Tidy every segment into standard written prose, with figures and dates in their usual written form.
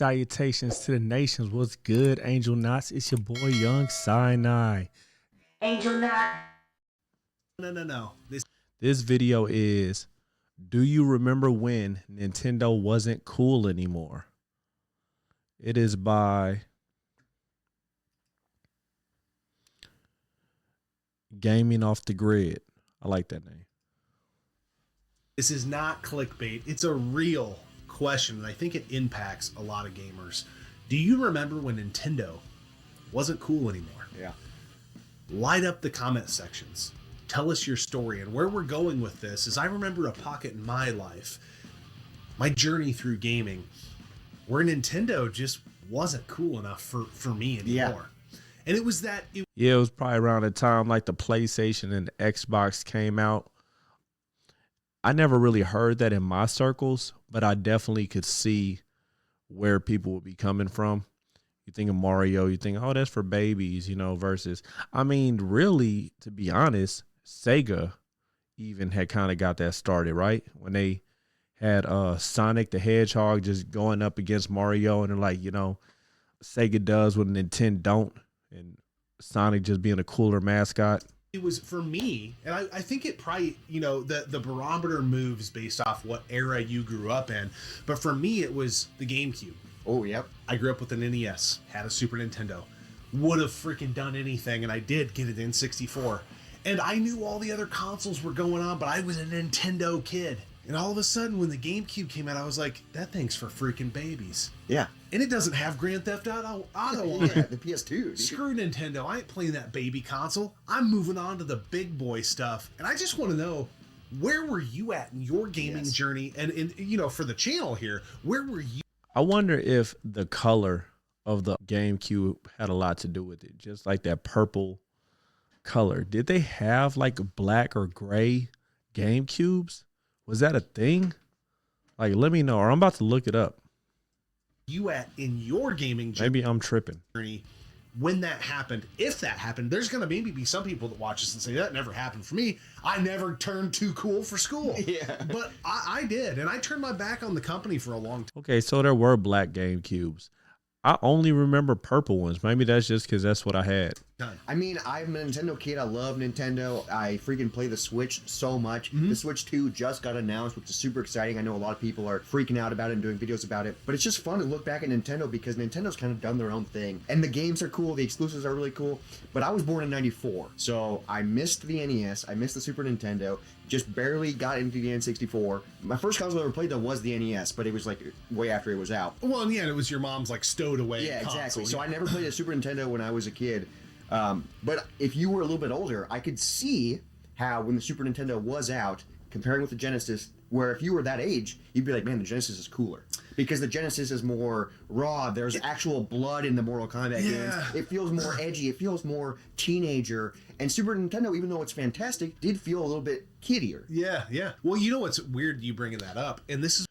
Salutations to the nations. What's good, Angel Knots? It's your boy, Young Sinai. Angel Knot. No. This video is, do you remember when Nintendo wasn't cool anymore? It is by Gaming Off the Grid. I like that name. This is not clickbait. It's a real question, and I think it impacts a lot of gamers. Do you remember when Nintendo wasn't cool anymore? Yeah. Light up the comment sections. Tell us your story. And where we're going with this is I remember a pocket in my life, my journey through gaming, where Nintendo just wasn't cool enough for me anymore. Yeah. And it was that... Yeah, it was probably around the time like the PlayStation and the Xbox came out. I never really heard that in my circles, but I definitely could see where people would be coming from. You think of Mario, you think, oh, that's for babies, you know, versus, I mean, really, to be honest, Sega even had kind of got that started, right? When they had Sonic the Hedgehog just going up against Mario, and they're like, you know, Sega does what Nintendo don't, and Sonic just being a cooler mascot. It was for me, and I think it probably, you know, the barometer moves based off what era you grew up in. But for me, it was the GameCube. Oh, yep. I grew up with an NES, had a Super Nintendo, would have freaking done anything, and I did get an N64. And I knew all the other consoles were going on, but I was a Nintendo kid. And all of a sudden, when the GameCube came out, I was like, that thing's for freaking babies. Yeah. And it doesn't have Grand Theft Auto on Yeah, it. the PS2. Dude. Screw Nintendo. I ain't playing that baby console. I'm moving on to the big boy stuff. And I just want to know, where were you at in your gaming journey? And, you know, for the channel here, where were you? I wonder if the color of the GameCube had a lot to do with it. Just like that purple color. Did they have like black or gray GameCubes? Was that a thing? Like, let me know, or I'm about to look it up. You at in your gaming journey? Maybe I'm tripping. When that happened, if that happened, there's going to maybe be some people that watch this and say, that never happened for me. I never turned too cool for school. Yeah. But I did, and I turned my back on the company for a long time. Okay, so there were black GameCubes. I only remember purple ones. Maybe that's just because that's what I had. I mean, I'm a Nintendo kid. I love Nintendo. I freaking play the Switch so much. The Switch 2 just got announced, which is super exciting. I know a lot of people are freaking out about it and doing videos about it. But it's just fun to look back at Nintendo because Nintendo's kind of done their own thing. And the games are cool. The exclusives are really cool. But I was born in 94. So I missed the NES. I missed the Super Nintendo. Just barely got into the N64. My first console I ever played, though, was the NES. But it was like way after it was out. Well, yeah, it was your mom's like stowed away console. Exactly. So I never played a Super Nintendo when I was a kid. But if you were a little bit older, I could see how when the Super Nintendo was out, comparing with the Genesis, where if you were that age, you'd be like, man, the Genesis is cooler. Because the Genesis is more raw. There's actual blood in the Mortal Kombat games. It feels more edgy. It feels more teenager. And Super Nintendo, even though it's fantastic, did feel a little bit kiddier. Yeah. Well, you know what's weird you bringing that up? And this is...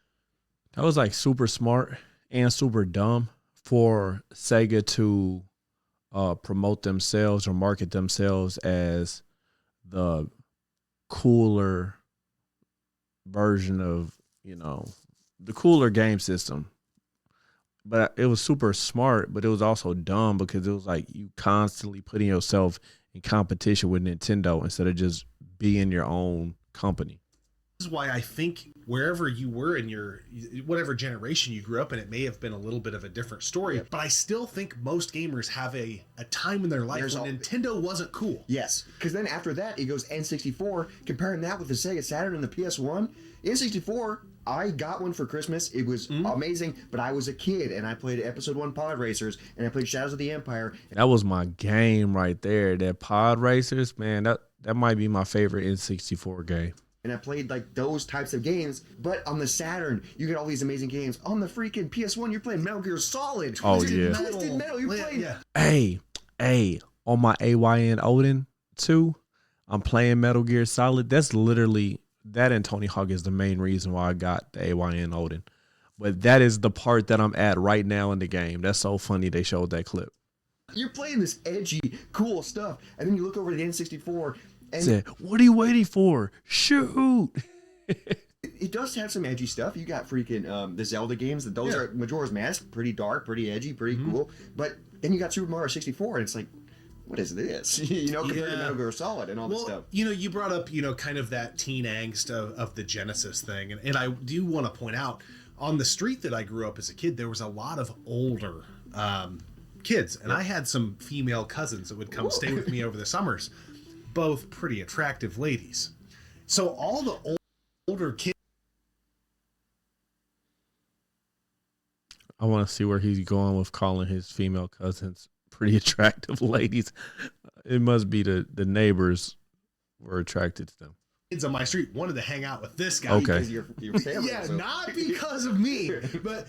That was like super smart and super dumb for Sega to promote themselves or market themselves as the cooler version of, you know, the cooler game system. But it was super smart, but it was also dumb because it was like you constantly putting yourself in competition with Nintendo instead of just being your own company. This is why I think wherever you were in your whatever generation you grew up in, it may have been a little bit of a different story. But I still think most gamers have a time in their life when Nintendo wasn't cool. Yes, because then after that it goes N64. Comparing that with the Sega Saturn and the PS1, N64, I got one for Christmas. It was amazing, but I was a kid and I played Episode 1 Pod Racers and I played Shadows of the Empire. That was my game right there. That Pod Racers, man, that might be my favorite N64 game. And I played like those types of games, but on the Saturn, you get all these amazing games. On the freaking PS1, you're playing Metal Gear Solid. Yeah. Twisted Metal, you're playing. Hey, on my AYN Odin 2, I'm playing Metal Gear Solid. That's literally, that and Tony Hawk is the main reason why I got the AYN Odin. But that is the part that I'm at right now in the game. That's so funny they showed that clip. You're playing this edgy, cool stuff, and then you look over to the N64, and said, what are you waiting for? Shoot! it does have some edgy stuff. You got freaking the Zelda games. Those are Majora's Mask, pretty dark, pretty edgy, pretty cool. But then you got Super Mario 64, and it's like, what is this? Compared to Metal Gear Solid and all this stuff. You brought up, kind of that teen angst of the Genesis thing. And I do want to point out, on the street that I grew up as a kid, there was a lot of older kids. And I had some female cousins that would come stay with me over the summers. Both pretty attractive ladies. So all the older kids. I want to see where he's going with calling his female cousins pretty attractive ladies. It must be the neighbors were attracted to them. Kids on my street wanted to hang out with this guy. Okay. Because your family, Yeah, so. not because of me, but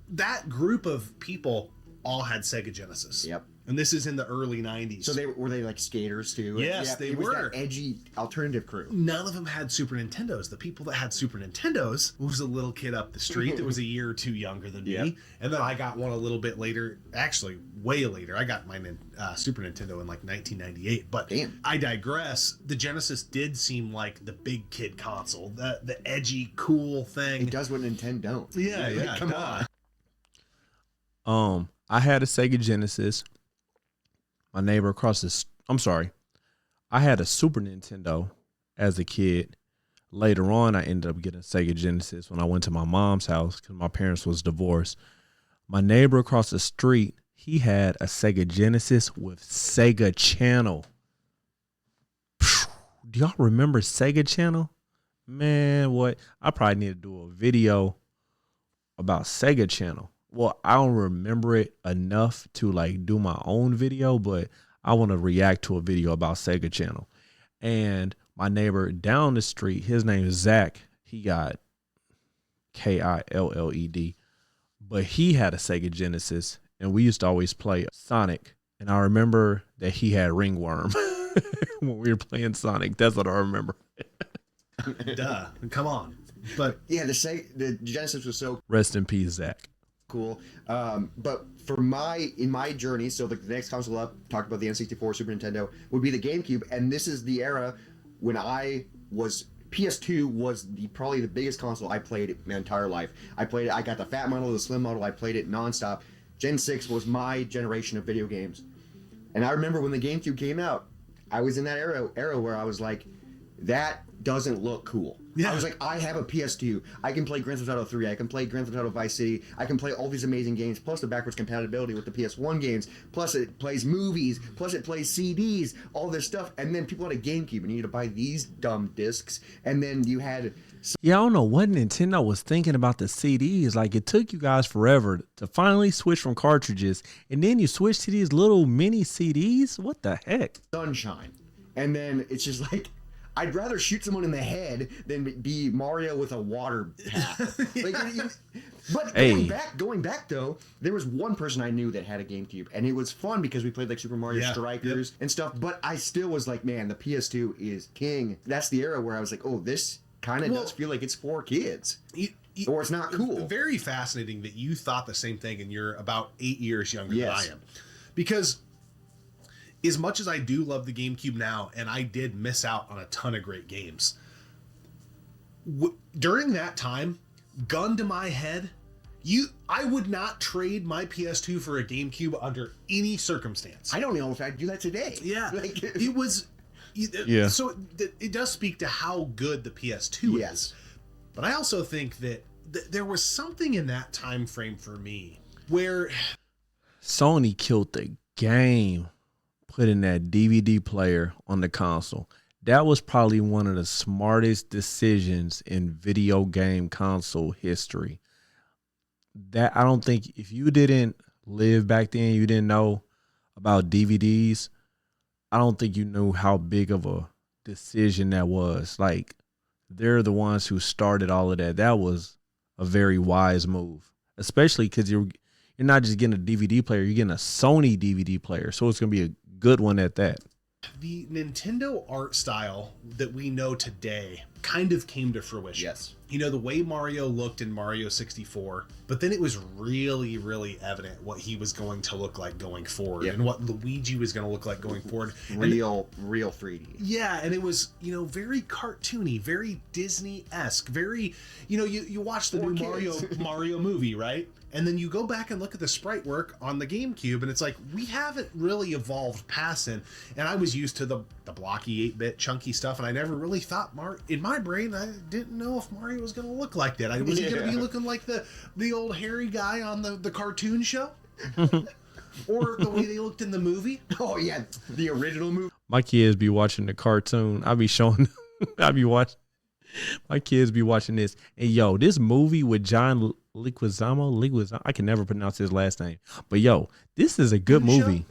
that group of people all had Sega Genesis. Yep. And this is in the early 90s. So were they like skaters too? Yes, they it was were. that edgy alternative crew. None of them had Super Nintendos. The people that had Super Nintendos was a little kid up the street that was a year or two younger than me. And then I got one a little bit later, actually way later. I got my Super Nintendo in like 1998. But Damn. I digress. The Genesis did seem like the big kid console, the edgy, cool thing. It does what Nintendo don't. Yeah, Like, yeah. come on. I had a Sega Genesis. My neighbor across I had a Super Nintendo as a kid. Later on, I ended up getting a Sega Genesis when I went to my mom's house because my parents was divorced. My neighbor across the street, he had a Sega Genesis with Sega Channel. Do y'all remember Sega Channel? Man, what? I probably need to do a video about Sega Channel. Well, I don't remember it enough to like do my own video, but I want to react to a video about Sega Channel. And my neighbor down the street, his name is Zach. He got Killed, but he had a Sega Genesis, and we used to always play Sonic. And I remember that he had Ringworm when we were playing Sonic. That's what I remember. Duh. Come on. But Yeah, the Genesis was so Rest in peace, Zach. cool. But for in my journey, so the next console up, talked about the N64, Super Nintendo, would be the GameCube, and this is the era when PS2 was probably the biggest console I played my entire life. I played it. I got the fat model, the slim model. I played it nonstop. Gen 6 was my generation of video games, and I remember when the GameCube came out, I was in that era where I was like, that doesn't look cool. Yeah. I was like, I have a PS2. I can play Grand Theft Auto 3. I can play Grand Theft Auto Vice City. I can play all these amazing games, plus the backwards compatibility with the PS1 games. Plus it plays movies. Plus it plays CDs. All this stuff. And then people had a GameCube, and you need to buy these dumb discs. And then you had... Yeah, I don't know what Nintendo was thinking about the CDs. Like, it took you guys forever to finally switch from cartridges, and then you switch to these little mini CDs? What the heck? Sunshine. And then it's just like... I'd rather shoot someone in the head than be Mario with a water tap. But going back though, there was one person I knew that had a GameCube, and it was fun because we played like Super Mario Strikers and stuff. But I still was like, man, the PS2 is king. That's the era where I was like, oh, this kind of does feel like it's for kids, or it's not cool. Very fascinating that you thought the same thing, and you're about 8 years younger than I am, because as much as I do love the GameCube now, and I did miss out on a ton of great games, during that time, gun to my head, I would not trade my PS2 for a GameCube under any circumstance. I don't know if I'd do that today. Yeah, Like, it was. Yeah. So it does speak to how good the PS2 is. But I also think that there was something in that time frame for me where Sony killed the game putting that DVD player on the console. That was probably one of the smartest decisions in video game console history. That I don't think, if you didn't live back then, you didn't know about DVDs, I don't think you knew how big of a decision that was. Like, they're the ones who started all of that. That was a very wise move, especially because you're not just getting a DVD player, you're getting a Sony DVD player. So it's going to be a good one at that. the Nintendo art style that we know today kind of came to fruition. Yes. You know, the way Mario looked in Mario 64, but then it was really, really evident what he was going to look like going forward and what Luigi was going to look like going forward. Real 3D. Yeah, and it was, you know, very cartoony, very Disney-esque, very, you know, you watch the new Mario movie, right? And then you go back and look at the sprite work on the GameCube, and it's like, we haven't really evolved past it. And I was used to the blocky 8-bit chunky stuff, and I never really thought in my brain, I didn't know if Mario was going to look like that. Was he going to be looking like the old hairy guy on the cartoon show? Or the way they looked in the movie? Oh, yeah, the original movie. My kids be watching the cartoon. I be showing, my kids be watching this. And yo, this movie with John Leguizamo, I can never pronounce his last name. But yo, this is a good movie.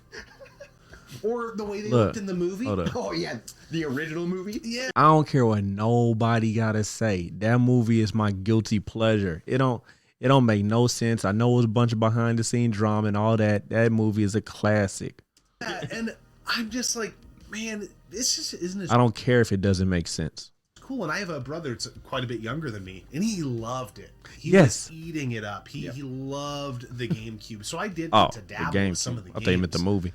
Or the way they looked in the movie? Oh, yeah, the original movie. Yeah. I don't care what nobody gotta say. That movie is my guilty pleasure. It don't make no sense. I know it was a bunch of behind the scene drama and all that. That movie is a classic. Yeah, and I'm just like, man, this just isn't as I don't care if it doesn't make sense. cool. And I have a brother that's quite a bit younger than me, and he loved it. He Yes. was eating it up. He loved the GameCube. So I did Oh, get to the dabble game. with some of the I games. thought you meant the movie.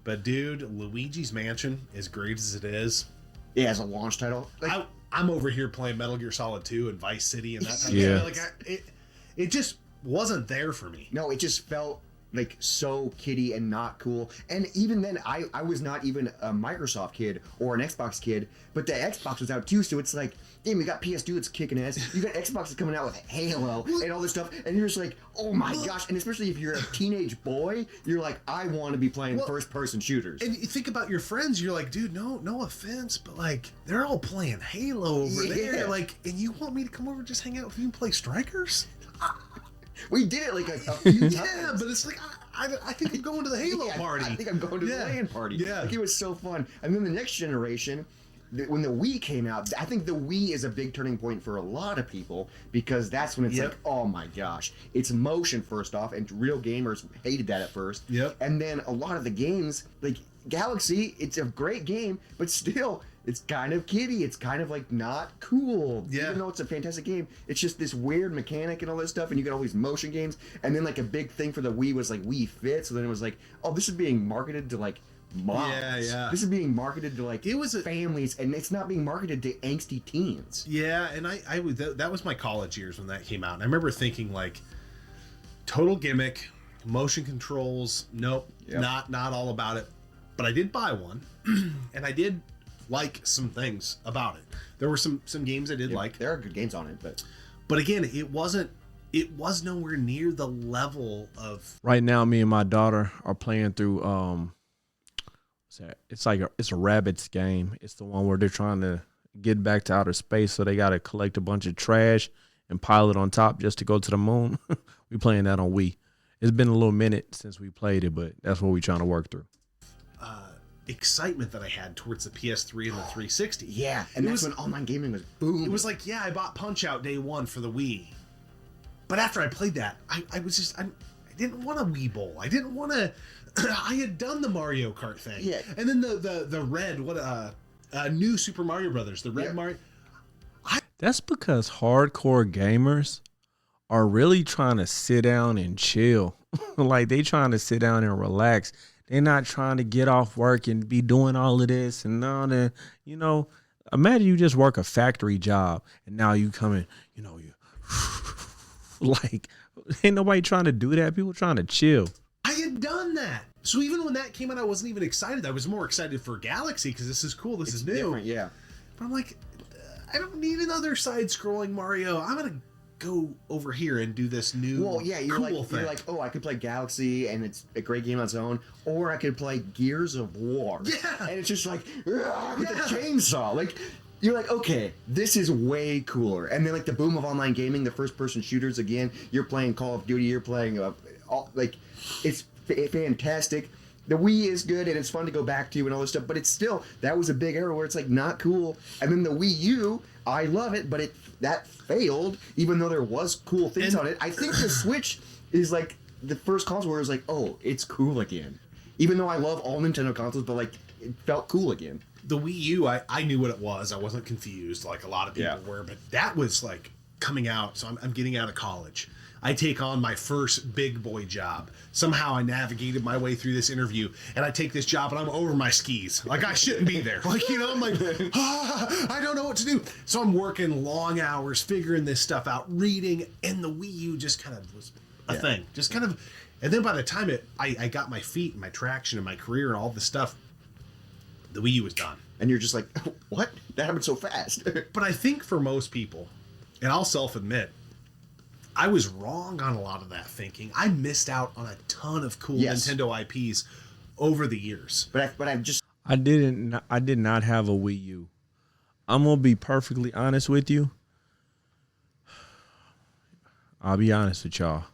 But dude, Luigi's Mansion, as great as it is, Yeah, as a launch title. Like, I'm over here playing Metal Gear Solid 2 and Vice City and that type Yeah. of thing. Like it just wasn't there for me. no, it just felt like so kiddie and not cool. And even then, I was not even a Microsoft kid or an Xbox kid, but the Xbox was out too, so it's like, damn, you got PS2 that's kicking ass, you got Xbox that's coming out with Halo and all this stuff, and you're just like, oh my gosh. And especially if you're a teenage boy, you're like, I want to be playing first-person shooters. And you think about your friends, you're like, dude, no offense, but like they're all playing Halo over there. Like, and you want me to come over and just hang out with you and play Strikers? We did it like a few times. Yeah, but it's like I think I'm going to the Halo party. I think I'm going to the LAN party. Yeah. Like, it was so fun. And then the next generation, when the Wii came out, I think the Wii is a big turning point for a lot of people, because that's when it's like, oh my gosh, it's motion first off, and real gamers hated that at first. Yep. And then a lot of the games, like Galaxy, it's a great game, but still, it's kind of kiddie. It's kind of like not cool. Yeah. Even though it's a fantastic game, it's just this weird mechanic and all this stuff, and you get all these motion games. And then like a big thing for the Wii was like Wii Fit. So then it was like, oh, this is being marketed to like moms. Yeah. This is being marketed to like It was families, and it's not being marketed to angsty teens. Yeah, and I was that was my college years when that came out. And I remember thinking like, total gimmick, motion controls, nope, not all about it. But I did buy one, and I did like some things about it. There were some games I did like. There are good games on it, But again, it was nowhere near the level of. Right now, me and my daughter are playing through what's that? It's like it's a rabbits game. It's the one where they're trying to get back to outer space, so they got to collect a bunch of trash and pile it on top just to go to the moon. We playing that on Wii. It's been a little minute since we played it, but that's what we're trying to work through. Excitement that I had towards the PS3 and the 360. yeah. And that's when online gaming was boom. It was like, yeah, I bought Punch Out day one for the Wii, but after I played that, I was just I didn't want a Wii Bowl. I didn't want to. I had done the Mario Kart thing. Yeah. And then the red new Super Mario Brothers, the red Mario. That's because hardcore gamers are really trying to sit down and chill. Like they trying to sit down and relax. They're not trying to get off work and be doing all of this and all that. You know, imagine you just work a factory job and now you come in, you know, you like ain't nobody trying to do that. People trying to chill. I had done that. So even when that came out, I wasn't even excited. I was more excited for Galaxy because this is cool. This is new. different, yeah. But I'm like, I don't need another side-scrolling Mario. I'm gonna go over here and do this new You're cool thing. You're like, oh, I could play Galaxy and it's a great game on its own, or I could play Gears of War. Yeah. And it's just like with a chainsaw. Like you're like, okay, this is way cooler. And then like the boom of online gaming, the first person shooters again, you're playing Call of Duty, you're playing it's fantastic. The Wii is good and it's fun to go back to and all this stuff, but it's still, that was a big era where it's like not cool. And then the Wii U, I love it, but that failed, even though there was cool things on it. I think the Switch is like the first console where it was like, oh, it's cool again. Even though I love all Nintendo consoles, but like it felt cool again. the Wii U, I knew what it was. I wasn't confused like a lot of people Yeah. were, but that was like coming out. So I'm getting out of college. I take on my first big boy job. Somehow I navigated my way through this interview, and I take this job, and I'm over my skis. Like, I shouldn't be there. Like, you know, I'm like, I don't know what to do. So I'm working long hours, figuring this stuff out, reading, and the Wii U just kind of was a thing. Just kind of, and then by the time I got my feet and my traction and my career and all this stuff, the Wii U was done. And you're just like, what? That happened so fast. But I think for most people, and I'll self-admit, I was wrong on a lot of that thinking. I missed out on a ton of cool Yes. Nintendo IPs over the years. But I'm just I did not have a Wii U. I'm gonna be perfectly honest with you. I'll be honest with y'all.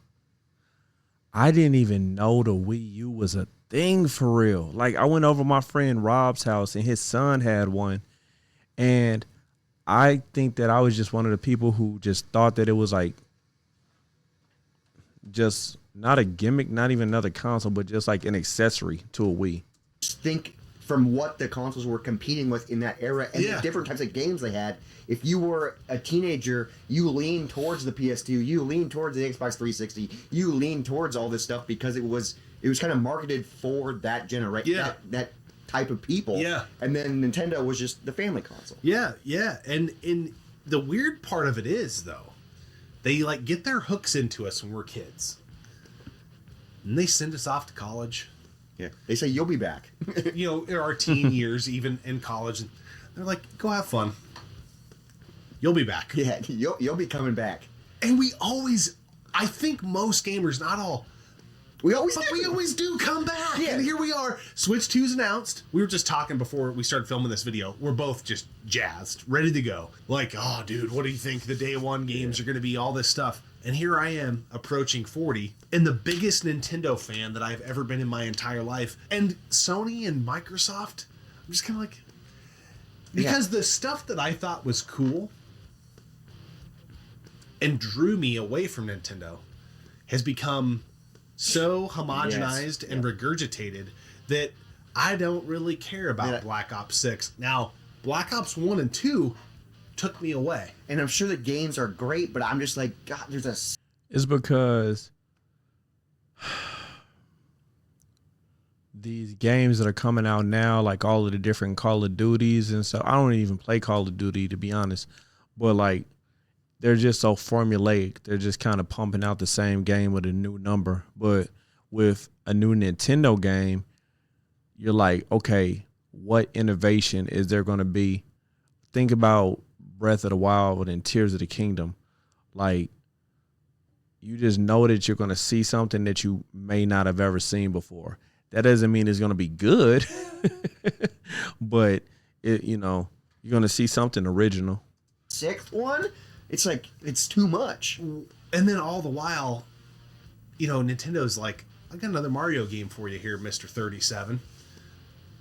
I didn't even know the Wii U was a thing for real. Like, I went over my friend Rob's house and his son had one, and I think that I was just one of the people who just thought that it was like just not a gimmick, not even another console, but just like an accessory to a Wii. think from what the consoles were competing with in that era and Yeah. the different types of games they had. If you were a teenager, you leaned towards the PS2, you leaned towards the Xbox 360, you leaned towards all this stuff because it was kind of marketed for that generation, Yeah. that type of people. Yeah. And then Nintendo was just the family console. Yeah, yeah. And the weird part of it is, though, they like get their hooks into us when we're kids. And they send us off to college. Yeah. They say you'll be back. You know, in our teen years, even in college, and they're like, "Go have fun. You'll be back." Yeah, you'll be coming back. And we always, I think most gamers, not all, We always but do. we always do come back. Yeah. And here we are. Switch 2's announced. We were just talking before we started filming this video. We're both just jazzed, ready to go. Like, oh, dude, what do you think the day one games are going to be? All this stuff. And here I am approaching 40 and the biggest Nintendo fan that I've ever been in my entire life. And Sony and Microsoft, I'm just kind of like, because the stuff that I thought was cool and drew me away from Nintendo has become so homogenized and regurgitated that I don't really care about Yeah. Black Ops 6. Now, Black Ops 1 and 2 took me away. And I'm sure the games are great, but I'm just like, God, there's a It's because these games that are coming out now, like all of the different Call of Duties and stuff, I don't even play Call of Duty, to be honest, but like they're just so formulaic. They're just kind of pumping out the same game with a new number. But with a new Nintendo game, you're like, okay, what innovation is there going to be? Think about Breath of the Wild and Tears of the Kingdom. Like, you just know that you're going to see something that you may not have ever seen before. That doesn't mean it's going to be good, but you're going to see something original. sixth one. It's like, it's too much. And then all the while, Nintendo's like, I got another Mario game for you here, Mr. 37.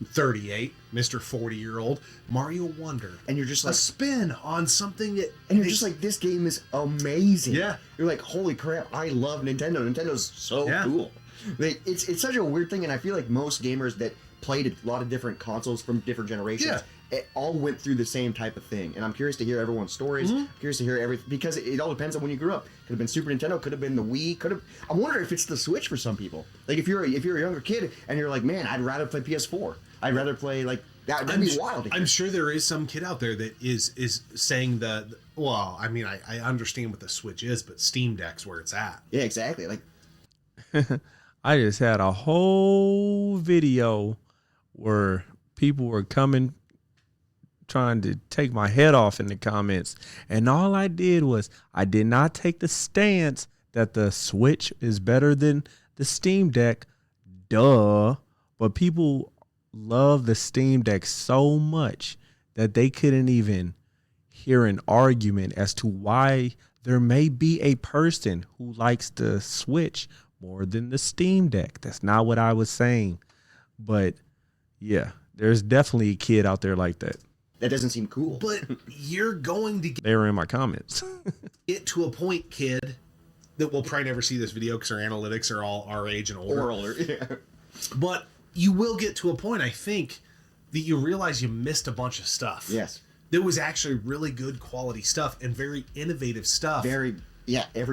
38, Mr. 40-year-old, Mario Wonder. And you're just A like, spin on something that... and you're just like, this game is amazing. Yeah. You're like, holy crap, I love Nintendo. Nintendo's so Yeah. cool. Like, it's such a weird thing, and I feel like most gamers that played a lot of different consoles from different generations, it all went through the same type of thing. And I'm curious to hear everyone's stories. Mm-hmm. I'm curious to hear everything, because it all depends on when you grew up. Could have been Super Nintendo, could have been the Wii, I wonder if it's the Switch for some people. Like, if you're a younger kid and you're like, man, I'd rather play PS4. I'd rather play, like, that'd be wild to hear. I'm sure there is some kid out there that is saying well, I mean, I understand what the Switch is, but Steam Deck's where it's at. Yeah, exactly. Like, I just had a whole video where people were coming, trying to take my head off in the comments. And all I did was I did not take the stance that the Switch is better than the Steam Deck. Duh. But people love the Steam Deck so much that they couldn't even hear an argument as to why there may be a person who likes the Switch more than the Steam Deck. That's not what I was saying. But yeah, there's definitely a kid out there like that. that doesn't seem cool. But you're going to They were in my comments. get to a point, kid, that will probably never see this video because our analytics are all our age and older. Or older. Yeah. But you will get to a point, I think, that you realize you missed a bunch of stuff. Yes. There was actually really good quality stuff and very innovative stuff. Every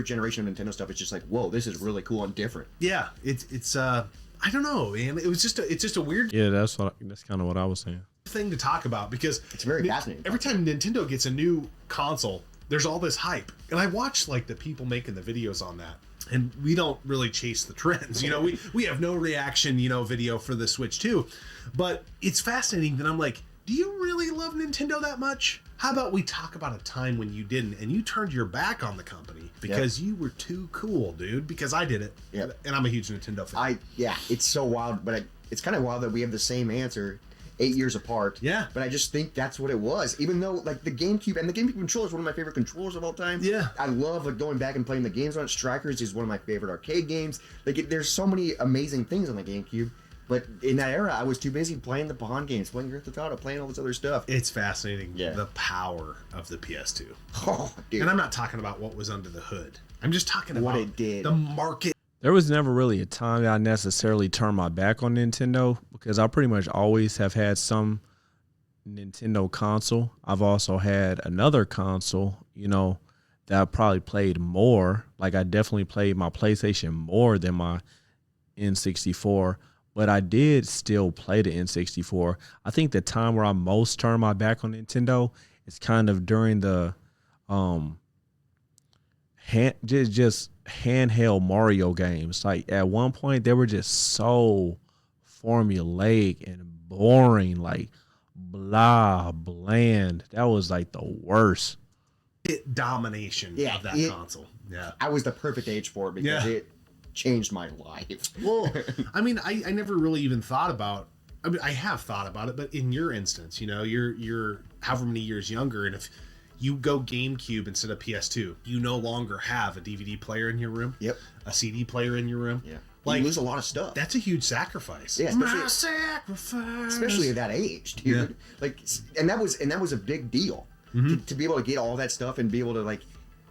generation of Nintendo stuff is just like, whoa, this is really cool and different. Yeah, it's I don't know, man. It's just a weird Yeah, that's kind of what I was saying. thing to talk about because It's very fascinating. Every time Nintendo gets a new console, there's all this hype, and I watch like the people making the videos on that, and we don't really chase the trends. You know, we have no reaction, video for the Switch 2, but it's fascinating that I'm like, do you really love Nintendo that much? How about we talk about a time when you didn't, and you turned your back on the company because you were too cool, dude? Because I did it, and I'm a huge Nintendo fan. It's so wild, but it's kind of wild that we have the same answer 8 years apart. Yeah. But I just think that's what it was. Even though, like, the GameCube controller is one of my favorite controllers of all time. Yeah. I love, like, going back and playing the games on it. Strikers is one of my favorite arcade games. Like, there's so many amazing things on the GameCube. But in that era, I was too busy playing the Pong games, playing Grand Theft Auto, playing all this other stuff. It's fascinating, Yeah. the power of the PS2. Oh, dude. And I'm not talking about what was under the hood. I'm just talking about What it did. the market. There was never really a time that I necessarily turned my back on Nintendo because I pretty much always have had some Nintendo console. I've also had another console, that I probably played more. Like I definitely played my PlayStation more than my N64, but I did still play the N64. I think the time where I most turned my back on Nintendo is kind of during the just handheld Mario games. Like at one point they were just so formulaic and boring, like bland. That was like the worst. Domination Yeah, of that console. Yeah. I was the perfect age for it because Yeah. it changed my life. Well, I mean, I never really even thought about. I mean, I have thought about it, but in your instance, you're however many years younger, and if you go GameCube instead of PS2, you no longer have a DVD player in your room. Yep. A CD player in your room. Yeah. Like, you lose a lot of stuff. That's a huge sacrifice. Yeah, My sacrifice. especially at that age, dude. Yeah. Like, and that was a big deal to be able to get all that stuff and be able to, like,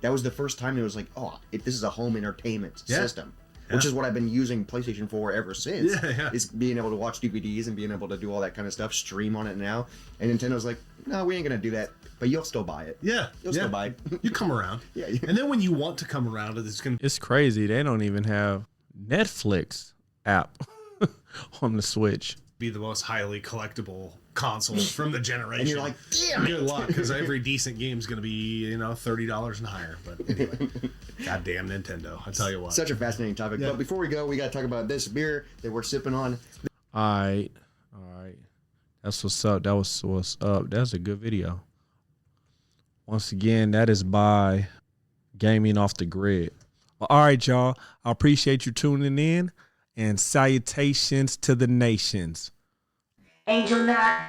that was the first time it was like, this is a home entertainment system, which is what I've been using PlayStation 4 ever since. Is being able to watch DVDs and being able to do all that kind of stuff, stream on it now. And Nintendo's like, no, we ain't gonna do that, but you'll still buy it. Yeah, You'll still buy it. You come around. Yeah. And then when you want to come around, it's gonna. It's crazy. They don't even have Netflix app on the Switch. Be the most highly collectible consoles from the generation. And you're like, damn good luck, because every decent game is going to be $30 and higher. But anyway, goddamn Nintendo, I tell you what. Such a fascinating topic. Yeah. But before we go, we got to talk about this beer that we're sipping on. All right. That's what's up. That was what's up. That's a good video. Once again, that is by Gaming Off the Grid. Well, all right, y'all. I appreciate you tuning in, and salutations to the nations. Angel Knot.